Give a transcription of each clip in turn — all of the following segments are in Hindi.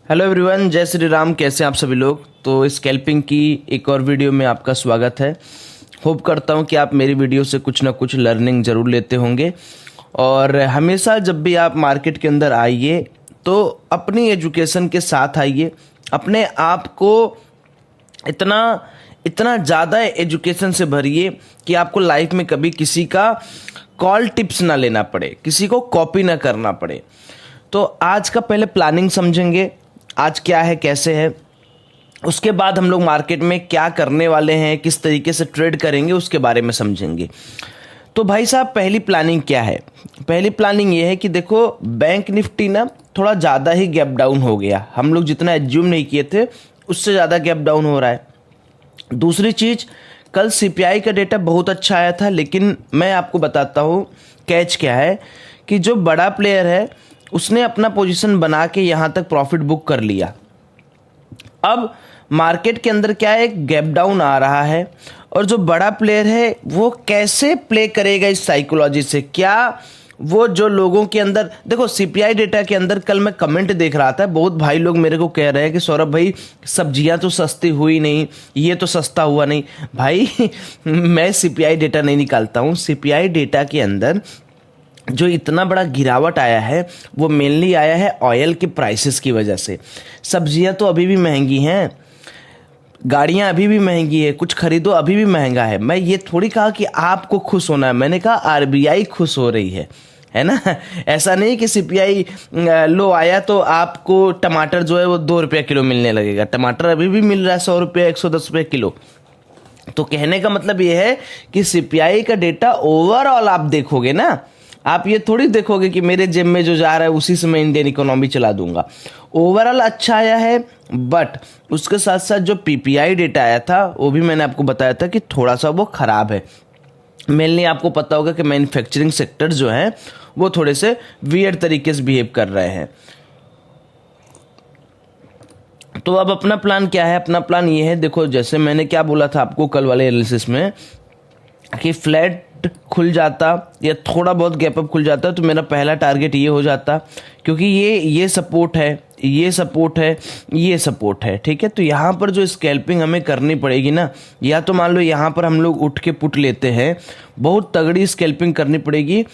हेलो एवरीवन, जय श्री राम। कैसे हैं आप सभी लोग। तो स्कैल्पिंग की एक और वीडियो में आपका स्वागत है। होप करता हूं कि आप मेरी वीडियो से कुछ ना कुछ लर्निंग ज़रूर लेते होंगे। और हमेशा जब भी आप मार्केट के अंदर आइए तो अपनी एजुकेशन के साथ आइए। अपने आप को इतना इतना ज़्यादा एजुकेशन से भरिए कि आपको लाइफ में कभी किसी का कॉल टिप्स ना लेना पड़े, किसी को कॉपी ना करना पड़े। तो आज का पहले प्लानिंग समझेंगे, आज क्या है कैसे है। उसके बाद हम लोग मार्केट में क्या करने वाले हैं, किस तरीके से ट्रेड करेंगे, उसके बारे में समझेंगे। तो भाई साहब, पहली प्लानिंग क्या है। पहली प्लानिंग ये है कि देखो, बैंक निफ्टी ना थोड़ा ज़्यादा ही गैप डाउन हो गया। हम लोग जितना एज्यूम नहीं किए थे उससे ज़्यादा गैप डाउन हो रहा है। दूसरी चीज़, कल सीपीआई का डेटा बहुत अच्छा आया था, लेकिन मैं आपको बताता हूँ कैच क्या है कि जो बड़ा प्लेयर है उसने अपना पोजीशन बना के यहाँ तक प्रॉफिट बुक कर लिया। अब मार्केट के अंदर क्या है, एक गैप डाउन आ रहा है और जो बड़ा प्लेयर है वो कैसे प्ले करेगा इस साइकोलॉजी से। क्या वो जो लोगों के अंदर, देखो सीपीआई डेटा के अंदर कल मैं कमेंट देख रहा था, बहुत भाई लोग मेरे को कह रहे हैं कि सौरभ भाई सब्जियां तो सस्ती हुई नहीं, ये तो सस्ता हुआ नहीं। भाई मैं सीपीआई डेटा नहीं निकालता हूँ। सीपीआई डेटा के अंदर जो इतना बड़ा गिरावट आया है वो मेनली आया है ऑयल के प्राइसेस की वजह से। सब्जियां तो अभी भी महंगी हैं, गाड़ियां अभी भी महंगी है, कुछ खरीदो अभी भी महंगा है। मैं ये थोड़ी कहा कि आपको खुश होना है, मैंने कहा आरबीआई खुश हो रही है ना। ऐसा नहीं कि सीपीआई लो आया तो आपको टमाटर जो है वो 2 रुपये किलो मिलने लगेगा। टमाटर अभी भी मिल रहा है 100 रुपये 110 रुपये किलो। तो कहने का मतलब ये है कि सीपीआई का डेटा ओवरऑल आप देखोगे ना, आप ये थोड़ी देखोगे कि मेरे जेब में जो जा रहा है उसी से मैं इंडियन इकोनॉमी चला दूंगा। ओवरऑल अच्छा आया है, बट उसके साथ साथ जो पीपीआई डेटा आया था वो भी मैंने आपको बताया था कि थोड़ा सा वो खराब है। मेनली आपको पता होगा कि मैन्युफैक्चरिंग सेक्टर जो है वो थोड़े से वियर्ड तरीके से बिहेव कर रहे हैं। तो अब अपना प्लान क्या है। अपना प्लान ये है, देखो जैसे मैंने क्या बोला था आपको कल वाले एनालिसिस में कि फ्लैट खुल जाता या थोड़ा बहुत गैप अप खुल जाता तो मेरा पहला टारगेट ये हो जाता, क्योंकि ये सपोर्ट है, ये सपोर्ट है, ये सपोर्ट है। ठीक है, तो यहाँ पर जो स्कैल्पिंग हमें करनी पड़ेगी ना, या तो मान लो यहाँ पर हम लोग उठ के पुट लेते हैं, बहुत तगड़ी स्कैल्पिंग करनी पड़ेगी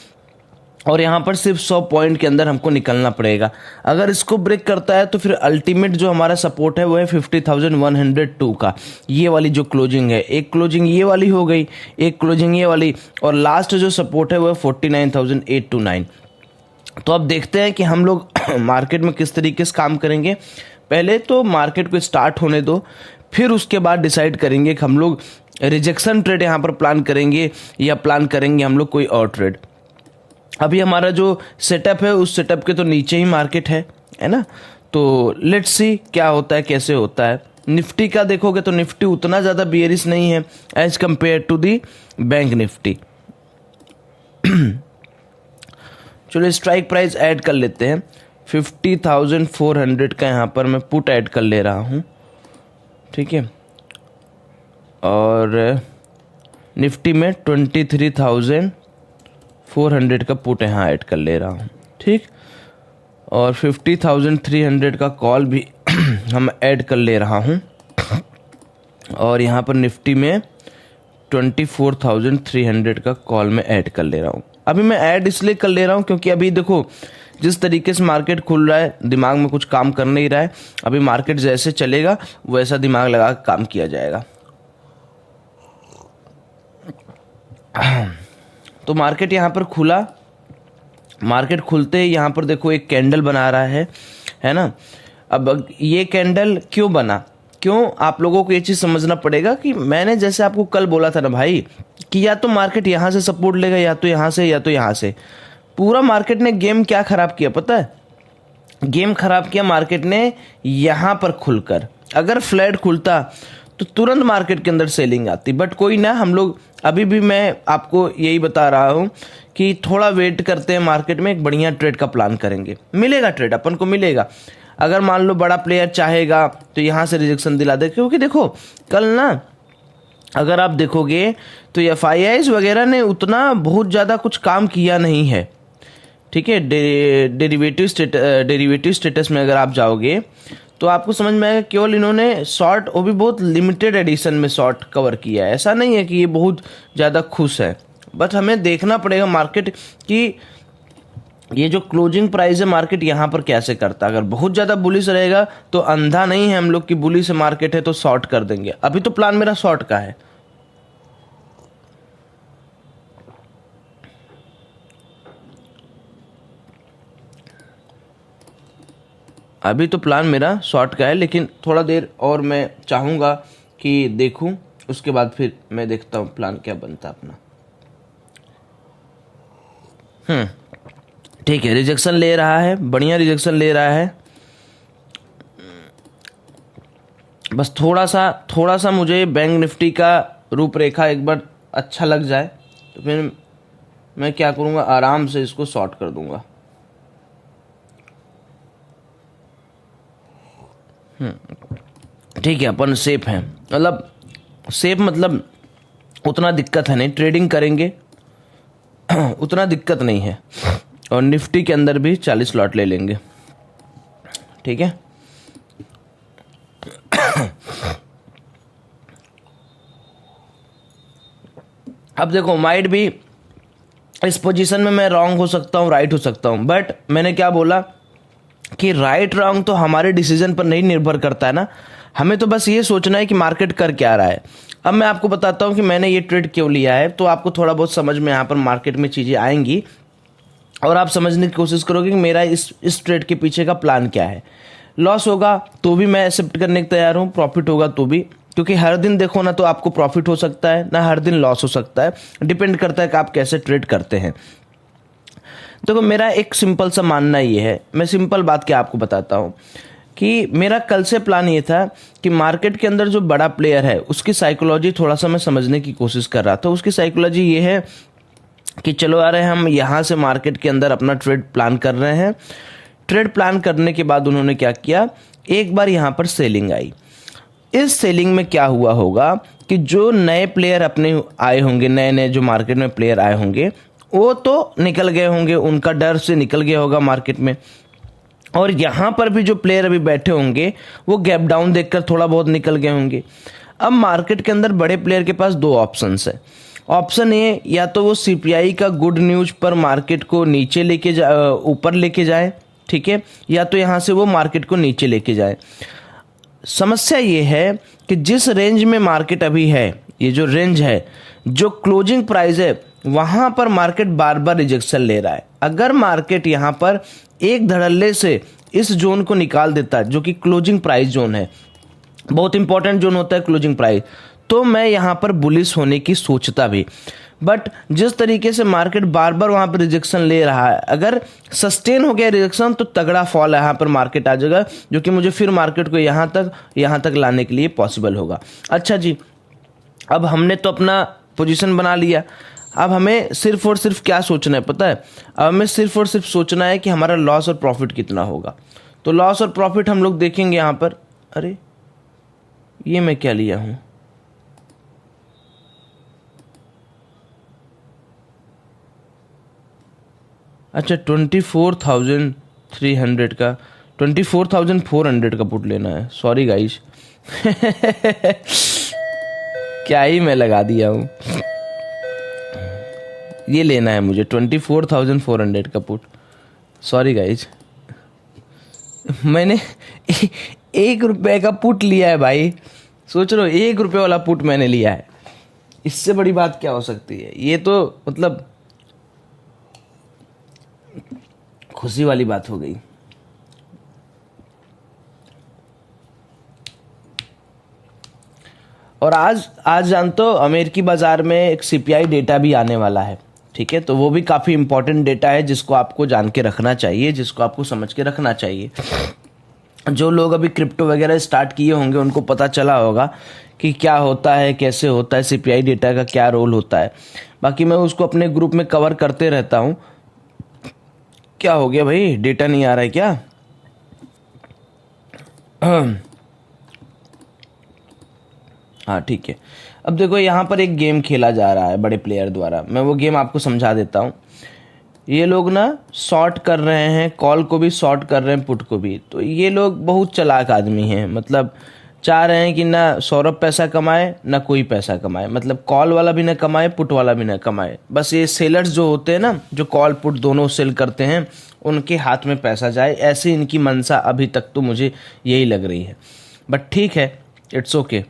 और यहाँ पर सिर्फ 100 पॉइंट के अंदर हमको निकलना पड़ेगा। अगर इसको ब्रेक करता है तो फिर अल्टीमेट जो हमारा सपोर्ट है वो है 50,102 का। ये वाली जो क्लोजिंग है, एक क्लोजिंग ये वाली हो गई, एक क्लोजिंग ये वाली, और लास्ट जो सपोर्ट है वो है 49,829। तो अब देखते हैं कि हम लोग मार्केट में किस तरीके से काम करेंगे। पहले तो मार्केट को स्टार्ट होने दो, फिर उसके बाद डिसाइड करेंगे कि हम लोग रिजेक्शन ट्रेड यहाँ पर प्लान करेंगे या प्लान करेंगे हम लोग कोई और ट्रेड। अभी हमारा जो सेटअप है उस सेटअप के तो नीचे ही मार्केट है ना। तो लेट्स सी क्या होता है, कैसे होता है। निफ्टी का देखोगे तो निफ्टी उतना ज़्यादा बियरिश नहीं है as compared to the bank Nifty. चलो स्ट्राइक प्राइस ऐड कर लेते हैं। 50,400 का यहाँ पर मैं पुट ऐड कर ले रहा हूँ, ठीक है। और निफ्टी में 23,400 का पुट यहाँ ऐड कर ले रहा हूँ, ठीक। और 50,300 का कॉल भी हम ऐड कर ले रहा हूँ। और यहाँ पर निफ्टी में 24,300 का कॉल में ऐड कर ले रहा हूँ। अभी मैं ऐड इसलिए कर ले रहा हूँ क्योंकि अभी देखो जिस तरीके से मार्केट खुल रहा है, दिमाग में कुछ काम कर नहीं रहा है। अभी मार्केट जैसे चलेगा वैसा दिमाग लगा के काम किया जाएगा। तो मार्केट यहाँ पर खुला, मार्केट खुलते ही यहाँ पर देखो एक कैंडल बना रहा है ना। अब ये कैंडल क्यों बना, क्यों, आप लोगों को ये चीज़ समझना पड़ेगा कि मैंने जैसे आपको कल बोला था ना भाई कि या तो मार्केट यहाँ से सपोर्ट लेगा, या तो यहाँ से, या तो यहाँ से। पूरा मार्केट ने गेम क्या खराब किया पता है, गेम खराब किया मार्केट ने यहाँ पर खुलकर। अगर फ्लैट खुलता तो तुरंत मार्केट के अंदर सेलिंग आती, बट कोई ना, हम लोग अभी भी मैं आपको यही बता रहा हूँ कि थोड़ा वेट करते हैं, मार्केट में एक बढ़िया ट्रेड का प्लान करेंगे, मिलेगा ट्रेड अपन को मिलेगा। अगर मान लो बड़ा प्लेयर चाहेगा तो यहाँ से रिजेक्शन दिला दे, क्योंकि देखो कल ना अगर आप देखोगे तो एफआईआईज वगैरह ने उतना बहुत ज़्यादा कुछ काम किया नहीं है, ठीक है। डेरिवेटिव स्टेटस में अगर आप जाओगे तो आपको समझ में आएगा केवल इन्होंने शॉर्ट, वो भी बहुत लिमिटेड एडिशन में शॉर्ट कवर किया है। ऐसा नहीं है कि ये बहुत ज़्यादा खुश है, बट हमें देखना पड़ेगा मार्केट की ये जो क्लोजिंग प्राइस है मार्केट यहाँ पर कैसे करता है। अगर बहुत ज़्यादा बुलिश रहेगा तो अंधा नहीं है हम लोग की बुलिश मार्केट है तो शॉर्ट कर देंगे। अभी तो प्लान मेरा शॉर्ट का है। अभी तो प्लान मेरा शॉर्ट का है, लेकिन थोड़ा देर और मैं चाहूँगा कि देखूं, उसके बाद फिर मैं देखता हूँ प्लान क्या बनता अपना। ठीक है, रिजेक्शन ले रहा है, बढ़िया रिजेक्शन ले रहा है। बस थोड़ा सा मुझे बैंक निफ्टी का रूपरेखा एक बार अच्छा लग जाए तो फिर मैं क्या करूँगा, आराम से इसको शॉर्ट कर दूंगा। ठीक है, अपन सेफ हैं, मतलब सेफ मतलब उतना दिक्कत है नहीं, ट्रेडिंग करेंगे उतना दिक्कत नहीं है। और निफ्टी के अंदर भी 40 लॉट ले लेंगे। ठीक है, अब देखो माइट भी इस पोजीशन में मैं रॉन्ग हो सकता हूँ, राइट हो सकता हूँ, बट मैंने क्या बोला कि राइट रॉन्ग तो हमारे डिसीजन पर नहीं निर्भर करता है ना, हमें तो बस ये सोचना है कि मार्केट कर क्या रहा है। अब मैं आपको बताता हूँ कि मैंने ये ट्रेड क्यों लिया है, तो आपको थोड़ा बहुत समझ में यहाँ पर मार्केट में चीज़ें आएंगी और आप समझने की कोशिश करोगे कि मेरा इस ट्रेड के पीछे का प्लान क्या है। लॉस होगा तो भी मैं एक्सेप्ट करने को तैयार हूँ, प्रॉफिट होगा तो भी, क्योंकि हर दिन देखो ना तो आपको प्रॉफिट हो सकता है ना हर दिन लॉस हो सकता है, डिपेंड करता है कि आप कैसे ट्रेड करते हैं। देखो मेरा एक सिंपल सा मानना ये है, मैं सिंपल बात क्या आपको बताता हूँ कि मेरा कल से प्लान ये था कि मार्केट के अंदर जो बड़ा प्लेयर है उसकी साइकोलॉजी थोड़ा सा मैं समझने की कोशिश कर रहा था। उसकी साइकोलॉजी ये है कि चलो आ रहे हैं हम यहाँ से मार्केट के अंदर अपना ट्रेड प्लान कर रहे हैं। ट्रेड प्लान करने के बाद उन्होंने क्या किया, एक बार यहाँ पर सेलिंग आई। इस सेलिंग में क्या हुआ होगा कि जो नए प्लेयर अपने आए होंगे, नए नए जो मार्केट में प्लेयर आए होंगे वो तो निकल गए होंगे, उनका डर से निकल गया होगा मार्केट में। और यहाँ पर भी जो प्लेयर अभी बैठे होंगे वो गैप डाउन देखकर थोड़ा बहुत निकल गए होंगे। अब मार्केट के अंदर बड़े प्लेयर के पास दो ऑप्शंस है। ऑप्शन ए, या तो वो सीपीआई का गुड न्यूज पर मार्केट को नीचे लेके ऊपर लेके जाए, ठीक है, या तो यहाँ से वो मार्केट को नीचे लेके जाए। समस्या ये है कि जिस रेंज में मार्केट अभी है, ये जो रेंज है, जो क्लोजिंग प्राइस है, वहां पर मार्केट बार बार रिजेक्शन ले रहा है। अगर मार्केट यहाँ पर एक धड़ल्ले से इस जोन को निकाल देता है जो कि क्लोजिंग प्राइस जोन है, बहुत इंपॉर्टेंट जोन होता है क्लोजिंग प्राइस, तो मैं यहाँ पर बुलिश होने की सोचता भी। बट जिस तरीके से मार्केट बार बार वहाँ पर रिजेक्शन ले रहा है, अगर सस्टेन हो गया रिजेक्शन तो तगड़ा फॉल यहाँ पर मार्केट आ जाएगा, जो कि मुझे फिर मार्केट को यहाँ तक लाने के लिए पॉसिबल होगा। अच्छा जी, अब हमने तो अपना पोजीशन बना लिया, अब हमें सिर्फ और सिर्फ क्या सोचना है पता है, अब हमें सिर्फ और सिर्फ सोचना है कि हमारा लॉस और प्रॉफिट कितना होगा। तो लॉस और प्रॉफिट हम लोग देखेंगे यहाँ पर। अरे ये मैं क्या लिया हूँ, अच्छा 24,300 का, 24,400 का पुट लेना है। सॉरी गाइस क्या ही मैं लगा दिया हूँ, ये लेना है मुझे 24,400 का पुट। सॉरी गाइज, मैंने 1 रुपये का पुट लिया है भाई, सोच रहे हो 1 रुपये वाला पुट मैंने लिया है, इससे बड़ी बात क्या हो सकती है। ये तो मतलब खुशी वाली बात हो गई। और आज जानते हो अमेरिकी बाजार में एक सीपीआई डेटा भी आने वाला है, ठीक है, तो वो भी काफ़ी इंपॉर्टेंट डेटा है जिसको आपको जान के रखना चाहिए, जिसको आपको समझ के रखना चाहिए। जो लोग अभी क्रिप्टो वगैरह स्टार्ट किए होंगे उनको पता चला होगा कि क्या होता है, कैसे होता है, सीपीआई डेटा का क्या रोल होता है। बाकी मैं उसको अपने ग्रुप में कवर करते रहता हूँ। क्या हो गया भाई, डेटा नहीं आ रहा है क्या? हाँ ठीक है, अब देखो यहाँ पर एक गेम खेला जा रहा है बड़े प्लेयर द्वारा, मैं वो गेम आपको समझा देता हूँ। ये लोग ना शॉर्ट कर रहे हैं, कॉल को भी शॉर्ट कर रहे हैं, पुट को भी। तो ये लोग बहुत चालाक आदमी हैं, मतलब चाह रहे हैं कि ना सौरभ पैसा कमाए ना कोई पैसा कमाए, मतलब कॉल वाला भी ना कमाए, पुट वाला भी ना कमाए। बस ये सेलर्स जो होते हैं ना, जो कॉल पुट दोनों सेल करते हैं, उनके हाथ में पैसा जाए, ऐसी इनकी मंशा अभी तक तो मुझे यही लग रही है। बट ठीक है, इट्स ओके,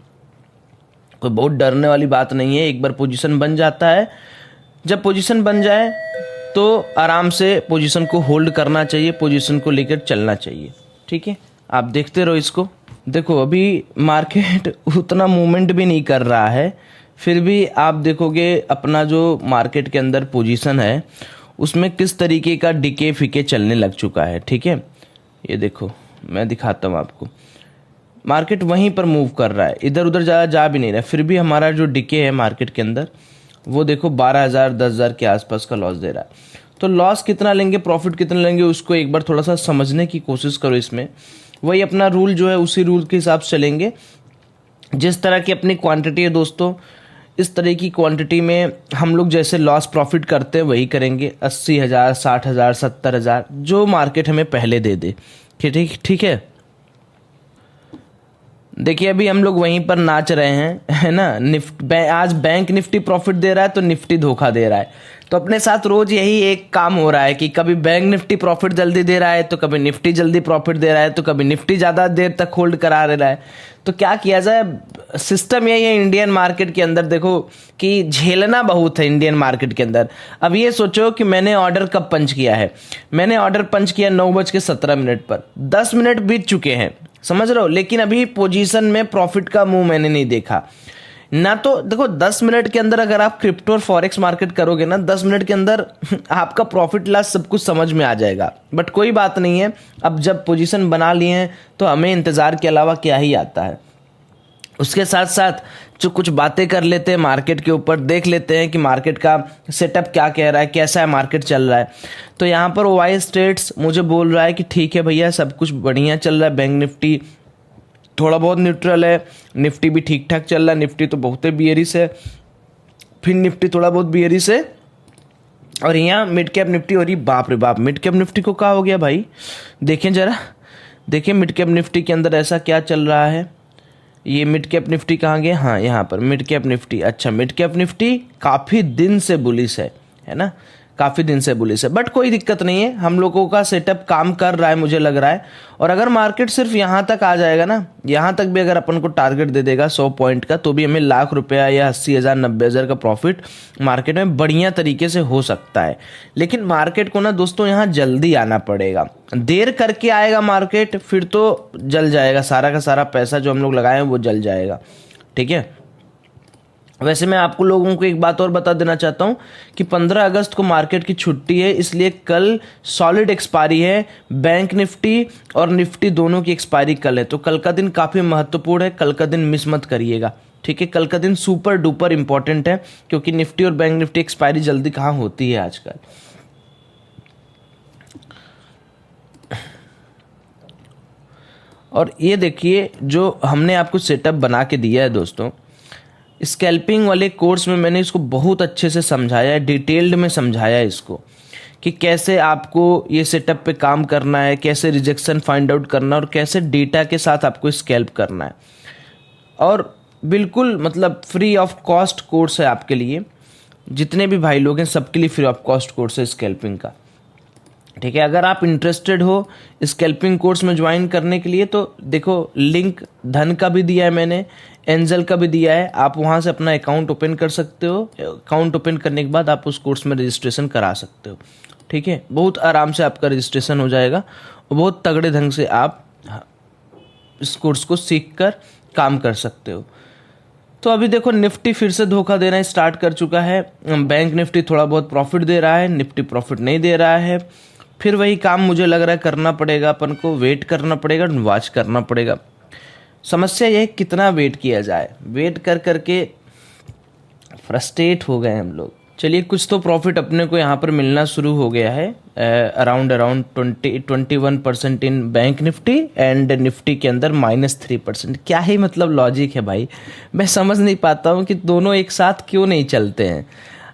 कोई बहुत डरने वाली बात नहीं है। एक बार पोजीशन बन जाता है, जब पोजीशन बन जाए तो आराम से पोजीशन को होल्ड करना चाहिए, पोजीशन को लेकर चलना चाहिए। ठीक है, आप देखते रहो इसको। देखो अभी मार्केट उतना मूवमेंट भी नहीं कर रहा है, फिर भी आप देखोगे अपना जो मार्केट के अंदर पोजीशन है उसमें किस तरीके का डिके फिके चलने लग चुका है। ठीक है, ये देखो मैं दिखाता हूँ आपको, मार्केट वहीं पर मूव कर रहा है, इधर उधर ज़्यादा जा भी नहीं रहा, फिर भी हमारा जो डिके है मार्केट के अंदर वो देखो 12,000 10,000 के आसपास का लॉस दे रहा है। तो लॉस कितना लेंगे, प्रॉफिट कितना लेंगे, उसको एक बार थोड़ा सा समझने की कोशिश करो। इसमें वही अपना रूल जो है उसी रूल के हिसाब से चलेंगे। जिस तरह की अपनी क्वांटिटी है दोस्तों, इस तरह की क्वांटिटी में हम लोग जैसे लॉस प्रॉफिट करते हैं वही करेंगे। 80,000 60,000 70,000 जो मार्केट हमें पहले दे दे, ठीक है। देखिए अभी हम लोग वहीं पर नाच रहे हैं, है ना। आज बैंक निफ्टी प्रॉफिट दे रहा है तो निफ्टी धोखा दे रहा है। तो अपने साथ रोज यही एक काम हो रहा है कि कभी बैंक निफ्टी प्रॉफिट जल्दी दे रहा है तो कभी निफ्टी जल्दी प्रॉफिट दे रहा है, तो कभी निफ्टी ज़्यादा देर तक होल्ड करा रहा है। तो क्या किया जाए, सिस्टम यही है इंडियन मार्केट के अंदर। देखो कि झेलना बहुत है इंडियन मार्केट के अंदर। अब ये सोचो कि मैंने ऑर्डर कब पंच किया है, मैंने ऑर्डर पंच किया 9:17 पर, 10 मिनट बीत चुके हैं, समझ रहे हो, लेकिन अभी पोजीशन में प्रॉफिट का मुंह मैंने नहीं देखा ना। तो देखो 10 मिनट के अंदर अगर आप क्रिप्टो और फॉरेक्स मार्केट करोगे ना, 10 मिनट के अंदर आपका प्रॉफिट लॉस सब कुछ समझ में आ जाएगा। बट कोई बात नहीं है, अब जब पोजीशन बना लिए हैं तो हमें इंतजार के अलावा क्या ही आता है। उसके साथ साथ जो कुछ बातें कर लेते हैं मार्केट के ऊपर, देख लेते हैं कि मार्केट का सेटअप क्या कह रहा है, कैसा है मार्केट चल रहा है। तो यहाँ पर वाई स्टेट्स मुझे बोल रहा है कि ठीक है भैया सब कुछ बढ़िया चल रहा है, बैंक निफ्टी थोड़ा बहुत न्यूट्रल है, निफ्टी भी ठीक ठाक चल रहा है, निफ्टी तो बहुत ही बियरिश है, फिर निफ्टी थोड़ा बहुत बियरिश है, और यहाँ मिड कैप निफ्टी हो रही। बाप रे बाप, मिड कैप निफ्टी को क्या हो गया भाई, देखें जरा, देखें मिड कैप निफ्टी के अंदर ऐसा क्या चल रहा है। ये मिड कैप निफ्टी कहाँ गया, हाँ यहाँ पर मिड कैप निफ्टी। अच्छा, मिड कैप निफ्टी काफ़ी दिन से बुलिश है ना, काफ़ी दिन से बुलिश है। बट कोई दिक्कत नहीं है, हम लोगों का सेटअप काम कर रहा है मुझे लग रहा है। और अगर मार्केट सिर्फ यहाँ तक आ जाएगा ना, यहाँ तक भी अगर अपन को टारगेट दे देगा 100 पॉइंट का, तो भी हमें लाख रुपया या 80,000 90,000 का प्रॉफिट मार्केट में बढ़िया तरीके से हो सकता है। लेकिन मार्केट को ना दोस्तों यहाँ जल्दी आना पड़ेगा, देर करके आएगा मार्केट फिर तो जल जाएगा, सारा का सारा पैसा जो हम लोग लगाए हैं वो जल जाएगा। ठीक है, वैसे मैं आपको लोगों को एक बात और बता देना चाहता हूं कि 15 अगस्त को मार्केट की छुट्टी है, इसलिए कल सॉलिड एक्सपायरी है। बैंक निफ्टी और निफ्टी दोनों की एक्सपायरी कल है, तो कल का दिन काफ़ी महत्वपूर्ण है, कल का दिन मिस मत करिएगा। ठीक है, कल का दिन सुपर डुपर इंपॉर्टेंट है, क्योंकि निफ्टी और बैंक निफ्टी एक्सपायरी जल्दी कहाँ होती है आजकल। और ये देखिए जो हमने आपको सेटअप बना के दिया है दोस्तों, स्कैल्पिंग वाले कोर्स में मैंने इसको बहुत अच्छे से समझाया है, डिटेल्ड में समझाया है इसको कि कैसे आपको ये सेटअप पे काम करना है, कैसे रिजेक्शन फाइंड आउट करना है और कैसे डेटा के साथ आपको स्कैल्प करना है। और बिल्कुल मतलब फ्री ऑफ कॉस्ट कोर्स है आपके लिए, जितने भी भाई लोग हैं सबके लिए फ्री ऑफ कॉस्ट कोर्स है स्कैल्पिंग का। ठीक है, अगर आप इंटरेस्टेड हो स्कैल्पिंग कोर्स में ज्वाइन करने के लिए तो देखो लिंक धन का भी दिया है मैंने, एंजल का भी दिया है, आप वहाँ से अपना अकाउंट ओपन कर सकते हो। अकाउंट ओपन करने के बाद आप उस कोर्स में रजिस्ट्रेशन करा सकते हो। ठीक है, बहुत आराम से आपका रजिस्ट्रेशन हो जाएगा और बहुत तगड़े ढंग से आप इस कोर्स को सीख कर काम कर सकते हो। तो अभी देखो निफ्टी फिर से धोखा देना स्टार्ट कर चुका है, बैंक निफ्टी थोड़ा बहुत प्रॉफिट दे रहा है, निफ्टी प्रॉफिट नहीं दे रहा है। फिर वही काम मुझे लग रहा है करना पड़ेगा अपन को, वेट करना पड़ेगा, वॉच करना पड़ेगा। समस्या यह है कितना वेट किया जाए, वेट कर करके फ्रस्ट्रेट हो गए हम लोग। चलिए कुछ तो प्रॉफिट अपने को यहाँ पर मिलना शुरू हो गया है, around 21% in bank Nifty and Nifty के अंदर -3%। क्या ही मतलब लॉजिक है भाई, मैं समझ नहीं पाता हूँ कि दोनों एक साथ क्यों नहीं चलते हैं।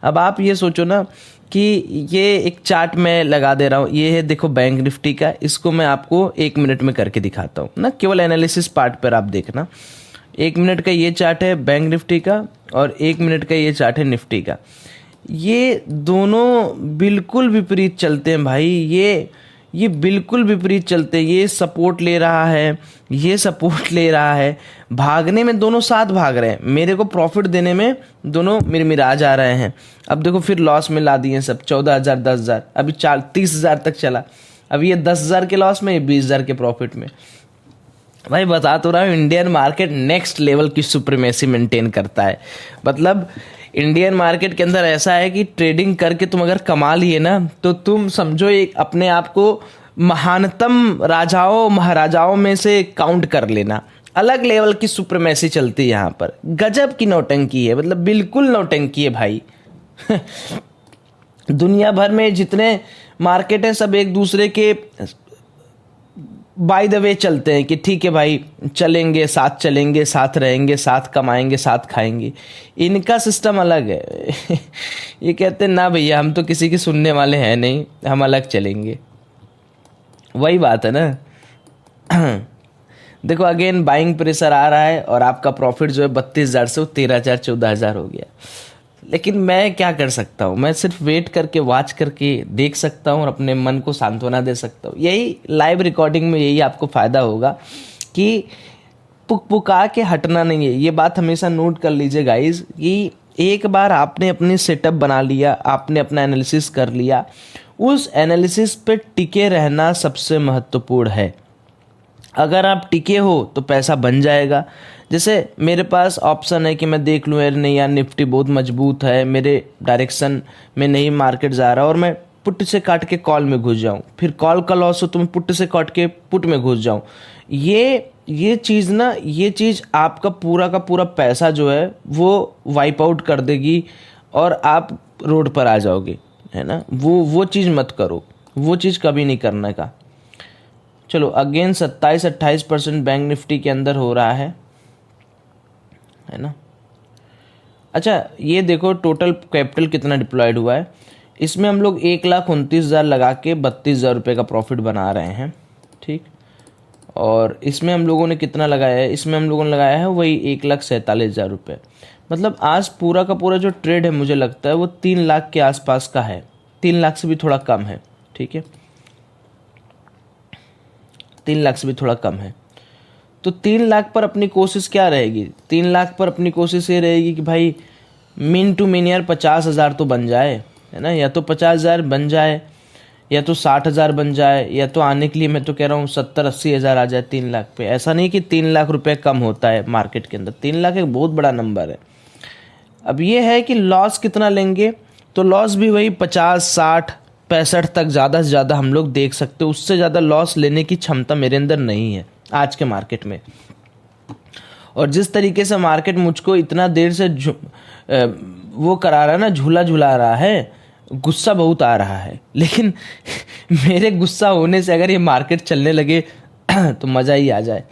अब आप ये सोचो ना कि ये एक चार्ट मैं लगा दे रहा हूँ। ये है देखो बैंक निफ्टी का, इसको मैं आपको 1 मिनट में करके दिखाता हूँ ना, केवल एनालिसिस पार्ट पर आप देखना। 1 मिनट का ये चार्ट है बैंक निफ्टी का और 1 मिनट का ये चार्ट है निफ्टी का। ये दोनों बिल्कुल विपरीत चलते हैं भाई, ये बिल्कुल विपरीत चलते हैं। ये सपोर्ट ले रहा है, ये सपोर्ट ले रहा है, भागने में दोनों साथ भाग रहे हैं, मेरे को प्रॉफिट देने में दोनों मिरमिरा जा रहे हैं। अब देखो फिर लॉस में ला दिए सब, 14,000 10,000, अभी 30,000 तक चला, अब ये 10,000 के लॉस में, ये 20,000 के प्रॉफिट में। भाई बता तो रहा हूँ, इंडियन मार्केट नेक्स्ट लेवल की सुप्रीमेसी मेंटेन करता है। मतलब इंडियन मार्केट के अंदर ऐसा है कि ट्रेडिंग करके तुम अगर कमा लिए ना, तो तुम समझो एक अपने आप को महानतम राजाओं महाराजाओं में से काउंट कर लेना। अलग लेवल की सुप्रीमेसी चलती है यहाँ पर, गजब की नौटंकी है, मतलब बिल्कुल नौटंकी है भाई। दुनिया भर में जितने मार्केट हैं सब एक दूसरे के बाय द वे चलते हैं कि ठीक है भाई चलेंगे, साथ रहेंगे, साथ कमाएंगे, साथ खाएंगे। इनका सिस्टम अलग है। ये कहते हैं ना भैया हम तो किसी की सुनने वाले हैं नहीं, हम अलग चलेंगे। वही बात है ना। देखो अगेन बाइंग प्रेशर आ रहा है और आपका प्रॉफिट जो है 32,000 से वो 13,000 14,000 हो गया। लेकिन मैं क्या कर सकता हूँ, मैं सिर्फ वेट करके वॉच करके देख सकता हूँ और अपने मन को सांत्वना दे सकता हूँ। यही लाइव रिकॉर्डिंग में यही आपको फ़ायदा होगा कि पुका के हटना नहीं है। ये बात हमेशा नोट कर लीजिए गाइज कि एक बार आपने अपनी सेटअप बना लिया, आपने अपना एनालिसिस कर लिया, उस एनालिसिस पे टिके रहना सबसे महत्वपूर्ण है। अगर आप टिके हो तो पैसा बन जाएगा। जैसे मेरे पास ऑप्शन है कि मैं देख लूँ यार नहीं यार निफ्टी बहुत मजबूत है, मेरे डायरेक्शन में नहीं मार्केट जा रहा, और मैं पुट से काट के कॉल में घुस जाऊँ, फिर कॉल का लॉस हो तो मैं पुट से काट के पुट में घुस जाऊँ। ये चीज़ ना, ये चीज़ आपका पूरा का पूरा पैसा जो है वो वाइप आउट कर देगी और आप रोड पर आ जाओगे, है ना। वो चीज़ मत करो, वो चीज़ कभी नहीं करने का। चलो अगेन 27-28% बैंक निफ्टी के अंदर हो रहा है ना। अच्छा ये देखो टोटल कैपिटल कितना डिप्लॉयड हुआ है। इसमें हम लोग 1,29,000 लगा के 32,000 रुपये का प्रॉफिट बना रहे हैं, ठीक। और इसमें हम लोगों ने कितना लगाया है, इसमें हम लोगों ने लगाया है वही 1,47,000 रुपये। मतलब आज पूरा का पूरा जो ट्रेड है मुझे लगता है वो 3 लाख के आसपास का है, 3 लाख से भी थोड़ा कम है, ठीक है, 3 लाख से भी थोड़ा कम है। तो 3 लाख पर अपनी कोशिश क्या रहेगी, 3 लाख पर अपनी कोशिश ये रहेगी कि भाई मीन टू मीन यार 50,000 तो बन जाए, है ना। या तो 50,000 बन जाए, या तो 60,000 बन जाए, या तो आने के लिए मैं तो कह रहा हूँ 70-80 हज़ार आ जाए 3 लाख पे। ऐसा नहीं कि 3 लाख रुपए कम होता है मार्केट के अंदर, 3 लाख एक बहुत बड़ा नंबर है। अब ये है कि लॉस कितना लेंगे, तो लॉस भी वही 50, 60, 65 तक ज़्यादा से ज़्यादा हम लोग देख सकते हो। उससे ज़्यादा लॉस लेने की क्षमता मेरे अंदर नहीं है आज के मार्केट में। और जिस तरीके से मार्केट मुझको इतना देर से वो करा रहा है ना, झूला झुला रहा है, गुस्सा बहुत आ रहा है। लेकिन मेरे गुस्सा होने से अगर ये मार्केट चलने लगे तो मज़ा ही आ जाए।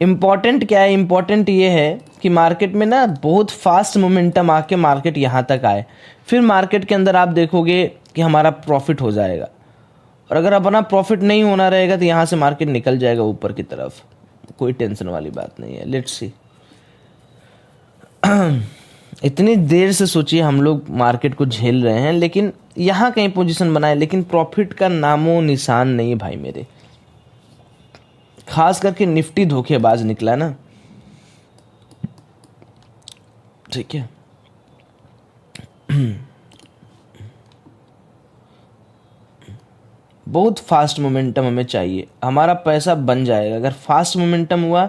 इम्पॉर्टेंट क्या है, इम्पॉर्टेंट ये है कि मार्केट में ना बहुत फास्ट मोमेंटम आके मार्केट यहाँ तक आए, फिर मार्केट के अंदर आप देखोगे कि हमारा प्रॉफिट हो जाएगा। और अगर अपना प्रॉफिट नहीं होना रहेगा तो यहाँ से मार्केट निकल जाएगा ऊपर की तरफ, कोई टेंशन वाली बात नहीं है। Let's see. इतनी देर से सोचिए हम लोग मार्केट को झेल रहे हैं, लेकिन यहाँ कहीं पोजीशन बनाए, लेकिन प्रॉफिट का नामो निशान नहीं भाई मेरे। खास करके निफ्टी धोखेबाज निकला ना, ठीक है। बहुत फास्ट मोमेंटम हमें चाहिए, हमारा पैसा बन जाएगा। अगर फास्ट मोमेंटम हुआ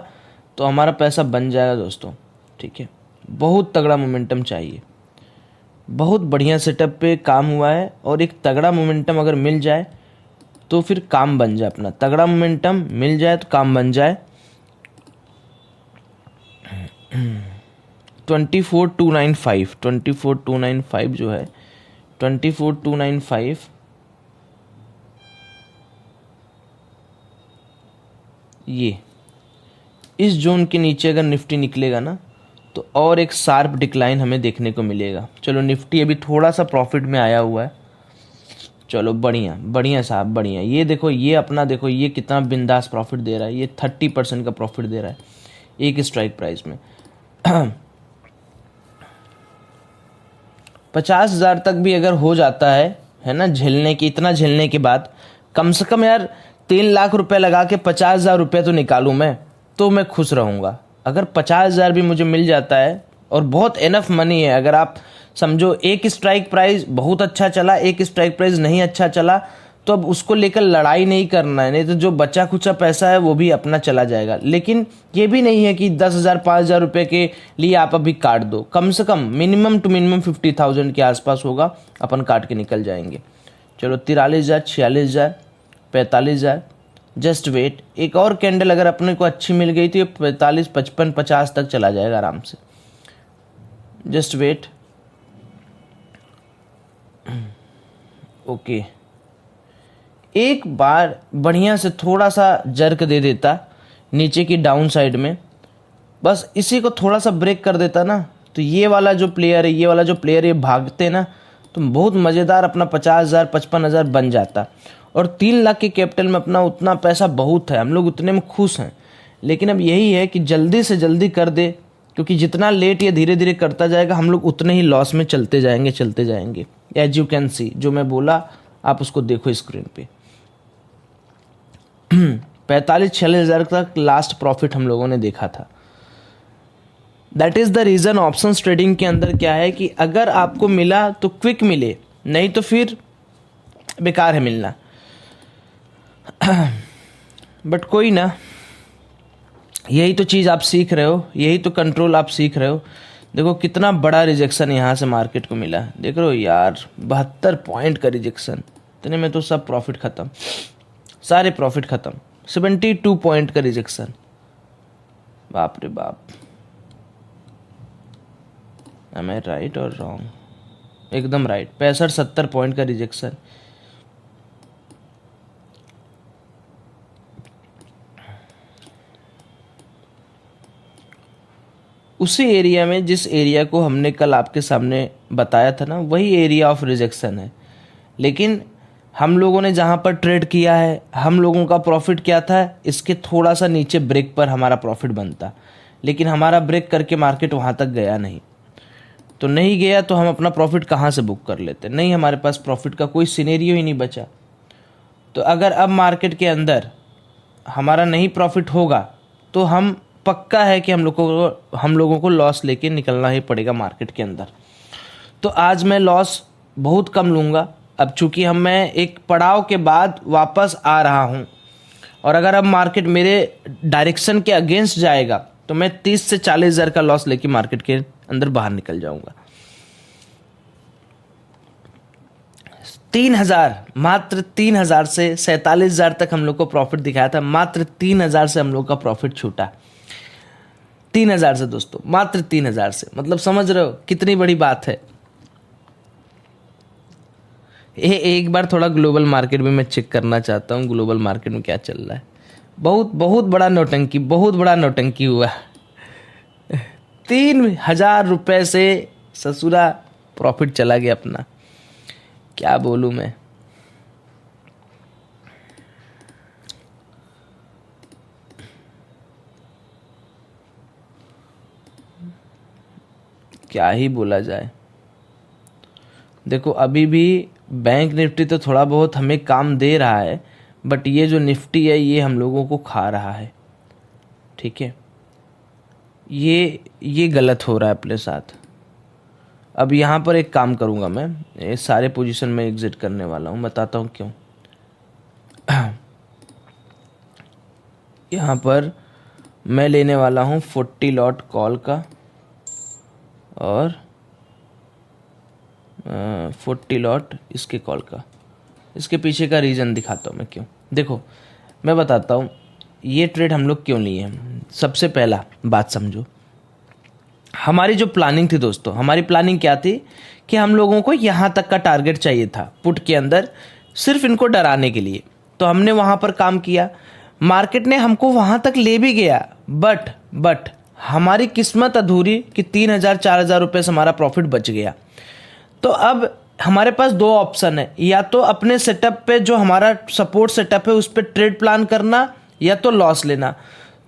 तो हमारा पैसा बन जाएगा दोस्तों, ठीक है। बहुत तगड़ा मोमेंटम चाहिए, बहुत बढ़िया सेटअप पे काम हुआ है, और एक तगड़ा मोमेंटम अगर मिल जाए तो फिर काम बन जाए अपना। तगड़ा मोमेंटम मिल जाए तो काम बन जाए। 24,295 जो है, 24,295 ये इस जोन के नीचे अगर निफ्टी निकलेगा ना तो और एक शार्प डिक्लाइन हमें देखने को मिलेगा। चलो निफ्टी अभी थोड़ा सा प्रॉफिट में आया हुआ है। चलो बढ़िया बढ़िया साहब बढ़िया। ये देखो, ये अपना देखो, ये कितना बिंदास प्रॉफिट दे रहा है। ये 30% का प्रॉफिट दे रहा है एक स्ट्राइक प्राइस में। 50,000 तक भी अगर हो जाता है ना, झेलने की, इतना झेलने के बाद कम से कम यार 3 लाख रुपए लगा के 50,000 रुपये तो निकालूं मैं, तो मैं खुश रहूँगा। अगर 50,000 भी मुझे मिल जाता है, और बहुत एनफ मनी है। अगर आप समझो एक स्ट्राइक प्राइस बहुत अच्छा चला, एक स्ट्राइक प्राइस नहीं अच्छा चला, तो अब उसको लेकर लड़ाई नहीं करना है, नहीं तो जो बचा खुचा पैसा है वो भी अपना चला जाएगा। लेकिन ये भी नहीं है कि 10,000 5,000 रुपये के लिए आप अभी काट दो। कम से कम मिनिमम टू मिनिमम 50,000 के आसपास होगा, अपन काट के निकल जाएंगे। चलो 43,000, 46,000, 45,000, जस्ट वेट। एक और कैंडल अगर अपने को अच्छी मिल गई तो 45, 55, 50 तक चला जाएगा आराम से। Just wait. ओके, एक बार बढ़िया से थोड़ा सा जर्क दे देता नीचे की डाउन साइड में, बस इसी को थोड़ा सा ब्रेक कर देता ना, तो ये वाला जो प्लेयर है, ये वाला जो प्लेयर ये भागते ना, तो बहुत मज़ेदार अपना 50,000 55,000 बन जाता। और 3 लाख के कैपिटल में अपना उतना पैसा बहुत है, हम लोग उतने में खुश हैं। लेकिन अब यही है कि जल्दी से जल्दी कर दे, क्योंकि जितना लेट ये धीरे धीरे करता जाएगा हम लोग उतने ही लॉस में चलते जाएंगे। एज यू कैन सी, जो मैं बोला आप उसको देखो स्क्रीन पे। 45-46,000 तक लास्ट प्रॉफिट हम लोगों ने देखा था। That is the reason options trading के अंदर क्या है कि अगर आपको मिला तो क्विक मिले, नहीं तो फिर बेकार है मिलना। बट कोई ना, यही तो चीज़ आप सीख रहे हो, यही तो कंट्रोल आप सीख रहे हो। देखो कितना बड़ा रिजेक्शन यहाँ से मार्केट को मिला, देख रहे हो यार, 72 पॉइंट का रिजेक्शन। इतने में तो सब प्रॉफिट ख़त्म, सारे प्रॉफिट ख़त्म। 72 पॉइंट का रिजेक्शन, बाप रे बाप। एम आई राइट और रॉन्ग? एकदम राइट। 65-70 पॉइंट का रिजेक्शन। उसी एरिया में, जिस एरिया को हमने कल आपके सामने बताया था ना, वही एरिया ऑफ रिजेक्शन है। लेकिन हम लोगों ने जहाँ पर ट्रेड किया है, हम लोगों का प्रॉफिट क्या था, इसके थोड़ा सा नीचे ब्रेक पर हमारा प्रॉफिट बनता। लेकिन हमारा ब्रेक करके मार्केट वहाँ तक गया नहीं, तो नहीं गया तो हम अपना प्रॉफिट कहाँ से बुक कर लेते? नहीं, हमारे पास प्रॉफिट का कोई सिनेरियो ही नहीं बचा। तो अगर अब मार्केट के अंदर हमारा नहीं प्रॉफिट होगा तो हम पक्का है कि हम लोगों को लॉस लेके निकलना ही पड़ेगा मार्केट के अंदर। तो आज मैं लॉस बहुत कम लूँगा। अब चूंकि मैं एक पड़ाव के बाद वापस आ रहा हूँ, और अगर अब मार्केट मेरे डायरेक्शन के अगेंस्ट जाएगा तो मैं 30 से 40,000 का लॉस लेके मार्केट के अंदर बाहर निकल जाऊंगा। 3,000, मात्र 3,000 से 47,000 तक हम लोग को प्रॉफिट दिखाया था। मात्र 3,000 से हम लोग का प्रॉफिट छूटा। 3,000 से दोस्तों, मात्र 3,000 से। मतलब समझ रहे हो कितनी बड़ी बात है। एक बार थोड़ा ग्लोबल मार्केट में मैं चेक करना चाहता हूँ, ग्लोबल मार्केट में क्या चल रहा है। बहुत बड़ा नौटंकी हुआ। 3,000 रुपये से ससुरा प्रॉफिट चला गया अपना। क्या बोलूँ मैं। क्या ही बोला जाए। देखो अभी भी बैंक निफ्टी तो थोड़ा बहुत हमें काम दे रहा है, बट ये जो निफ्टी है ये हम लोगों को खा रहा है। ठीक है, ये गलत हो रहा है अपने साथ। अब यहाँ पर एक काम करूँगा मैं, ये सारे पोजीशन में एग्जिट करने वाला हूँ, बताता हूँ क्यों। यहाँ पर मैं लेने वाला हूँ 40 लॉट कॉल का और 40 लॉट इसके कॉल का। इसके पीछे का रीज़न दिखाता हूँ मैं क्यों। देखो मैं बताता हूँ ये ट्रेड हम लोग क्यों लिए हैं। सबसे पहला बात समझो, हमारी जो प्लानिंग थी दोस्तों, हमारी प्लानिंग क्या थी कि हम लोगों को यहाँ तक का टारगेट चाहिए था पुट के अंदर, सिर्फ इनको डराने के लिए। तो हमने वहाँ पर काम किया, मार्केट ने हमको वहाँ तक ले भी गया, बट हमारी किस्मत अधूरी कि 3,000 4,000 रुपये से हमारा प्रॉफिट बच गया। तो अब हमारे पास दो ऑप्शन है, या तो अपने सेटअप पे जो हमारा सपोर्ट सेटअप है उस पर ट्रेड प्लान करना, या तो लॉस लेना।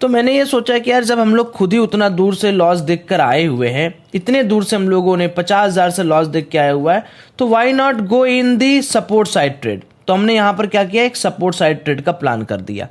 तो मैंने ये सोचा कि यार जब हम लोग खुद ही उतना दूर से लॉस देख कर आए हुए हैं, इतने दूर से हम लोगों ने 50,000 से लॉस देख के आया हुआ है, तो why not go in the support side trade. तो हमने यहाँ पर क्या किया, एक सपोर्ट साइड ट्रेड का प्लान कर दिया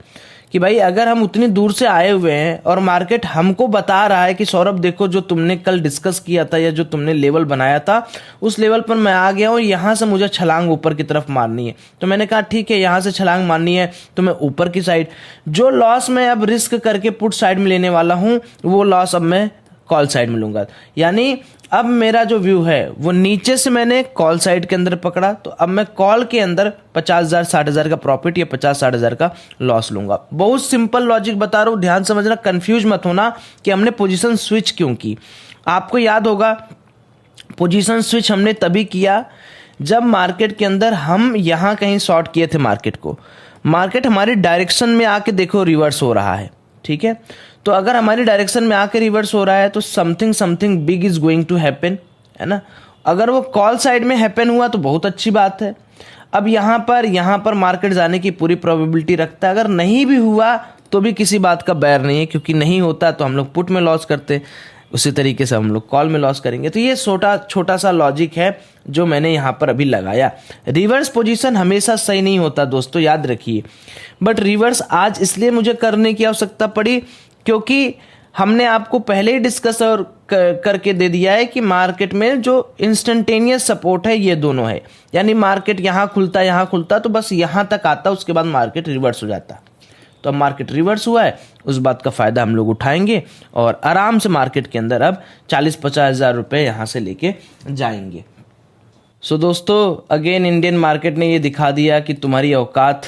कि भाई अगर हम उतनी दूर से आए हुए हैं और मार्केट हमको बता रहा है कि सौरभ देखो जो तुमने कल डिस्कस किया था या जो तुमने लेवल बनाया था उस लेवल पर मैं आ गया हूँ, यहाँ से मुझे छलांग ऊपर की तरफ मारनी है। तो मैंने कहा ठीक है, यहाँ से छलांग मारनी है तो मैं ऊपर की साइड, जो लॉस मैं अब रिस्क करके पुट साइड में लेने वाला हूँ वो लॉस अब मैं कॉल साइड में लूंगा। यानी अब मेरा जो व्यू है वो नीचे से मैंने कॉल साइड के अंदर पकड़ा, तो अब मैं कॉल के अंदर 50,000 60,000 का प्रॉफिट या 50-60,000 का लॉस लूंगा। बहुत सिंपल लॉजिक बता रहा हूं, ध्यान समझना, कंफ्यूज मत होना कि हमने पोजीशन स्विच क्यों की। आपको याद होगा पोजीशन स्विच हमने तभी किया जब मार्केट के अंदर हम यहां कहीं शॉर्ट किए थे मार्केट को, मार्केट हमारी डायरेक्शन में आके देखो रिवर्स हो रहा है, ठीक है। तो अगर हमारी डायरेक्शन में आके रिवर्स हो रहा है तो something big is going to happen, है ना। अगर वो कॉल साइड में हैपन हुआ तो बहुत अच्छी बात है। अब यहाँ पर मार्केट जाने की पूरी प्रोबेबिलिटी रखता है, अगर नहीं भी हुआ तो भी किसी बात का बैर नहीं है, क्योंकि नहीं होता तो हम लोग पुट में लॉस करते, उसी तरीके से हम लोग कॉल में लॉस करेंगे। तो ये छोटा सा लॉजिक है जो मैंने यहाँ पर अभी लगाया। रिवर्स पोजीशन हमेशा सही नहीं होता दोस्तों, याद रखिए। बट रिवर्स आज इसलिए मुझे करने की आवश्यकता पड़ी क्योंकि हमने आपको पहले ही डिस्कस और करके दे दिया है कि मार्केट में जो इंस्टेंटेनियस सपोर्ट है ये दोनों है। यानी मार्केट यहाँ खुलता तो बस यहाँ तक आता, उसके बाद मार्केट रिवर्स हो जाता। तो अब मार्केट रिवर्स हुआ है, उस बात का फायदा हम लोग उठाएंगे और आराम से मार्केट के अंदर अब 40-50 हज़ार रुपये यहाँ से लेके जाएंगे। सो दोस्तों अगेन इंडियन मार्केट ने ये दिखा दिया कि तुम्हारी औकात,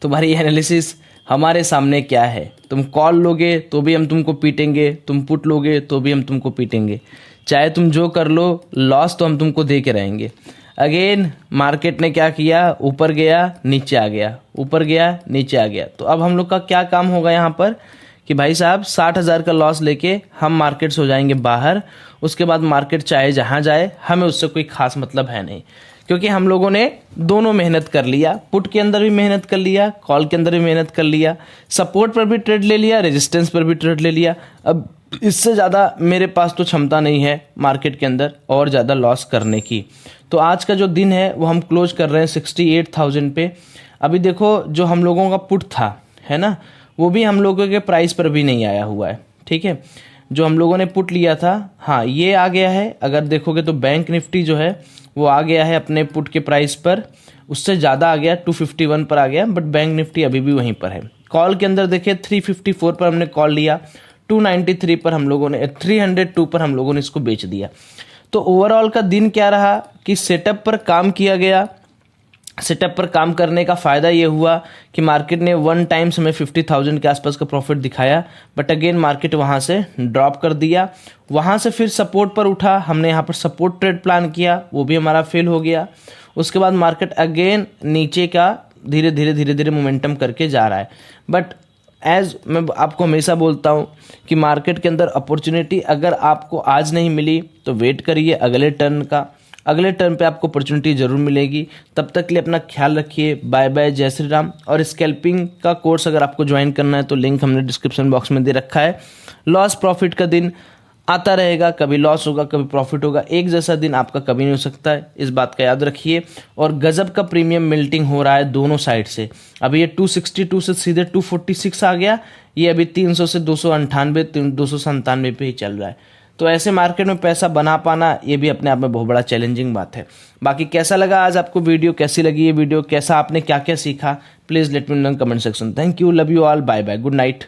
तुम्हारी एनालिसिस हमारे सामने क्या है। तुम कॉल लोगे तो भी हम तुमको पीटेंगे, तुम पुट लोगे तो भी हम तुमको पीटेंगे, चाहे तुम जो कर लो लॉस तो हम तुमको दे के रहेंगे। अगेन मार्केट ने क्या किया, ऊपर गया नीचे आ गया, ऊपर गया नीचे आ गया। तो अब हम लोग का क्या काम होगा यहाँ पर कि भाई साहब 60,000 का लॉस लेके हम मार्केट से हो जाएंगे बाहर। उसके बाद मार्केट चाहे जहाँ जाए हमें उससे कोई खास मतलब है नहीं, क्योंकि हम लोगों ने दोनों मेहनत कर लिया, पुट के अंदर भी मेहनत कर लिया, कॉल के अंदर भी मेहनत कर लिया, सपोर्ट पर भी ट्रेड ले लिया, रेजिस्टेंस पर भी ट्रेड ले लिया। अब इससे ज़्यादा मेरे पास तो क्षमता नहीं है मार्केट के अंदर और ज़्यादा लॉस करने की। तो आज का जो दिन है वो हम क्लोज कर रहे हैं 68,000 पे। अभी देखो जो हम लोगों का पुट था, है ना, वो भी हम लोगों के प्राइस पर भी नहीं आया हुआ है, ठीक है। जो हम लोगों ने पुट लिया था, हाँ ये आ गया है। अगर देखोगे तो बैंक निफ्टी जो है वो आ गया है अपने पुट के प्राइस पर, उससे ज़्यादा आ गया, 251 पर आ गया, बट बैंक निफ्टी अभी भी वहीं पर है। कॉल के अंदर देखिए 354 पर हमने कॉल लिया, 293 पर हम लोगों ने 302 पर हम लोगों ने इसको बेच दिया। तो ओवरऑल का दिन क्या रहा कि सेटअप पर काम किया गया। सेटअप पर काम करने का फ़ायदा ये हुआ कि मार्केट ने वन टाइम्स हमें 50,000 के आसपास का प्रॉफिट दिखाया, बट अगेन मार्केट वहाँ से ड्रॉप कर दिया। वहाँ से फिर सपोर्ट पर उठा, हमने यहाँ पर सपोर्ट ट्रेड प्लान किया, वो भी हमारा फेल हो गया। उसके बाद मार्केट अगेन नीचे का धीरे धीरे मोमेंटम करके जा रहा है। बट एज मैं आपको हमेशा बोलता हूँ कि मार्केट के अंदर अपॉर्चुनिटी अगर आपको आज नहीं मिली तो वेट करिए अगले टर्न का, अगले टर्न पे आपको अपॉर्चुनिटी जरूर मिलेगी। तब तक के लिए अपना ख्याल रखिए। बाय बाय, जय श्री राम। और स्कैल्पिंग का कोर्स अगर आपको ज्वाइन करना है तो लिंक हमने डिस्क्रिप्शन बॉक्स में दे रखा है। लॉस प्रॉफिट का दिन आता रहेगा, कभी लॉस होगा कभी प्रॉफिट होगा, एक जैसा दिन आपका कभी नहीं हो सकता है, इस बात का याद रखिए। और गजब का प्रीमियम मिल्टिंग हो रहा है दोनों साइड से। अभी ये 262 से सीधे 246 आ गया, ये अभी 300 से 298 297 पे ही चल रहा है। तो ऐसे मार्केट में पैसा बना पाना ये भी अपने आप में बहुत बड़ा चैलेंजिंग बात है। बाकी कैसा लगा आज आपको वीडियो, कैसी लगी ये वीडियो, कैसा आपने क्या क्या सीखा, please let me know in comment section. Thank you, love you all, bye bye, good night.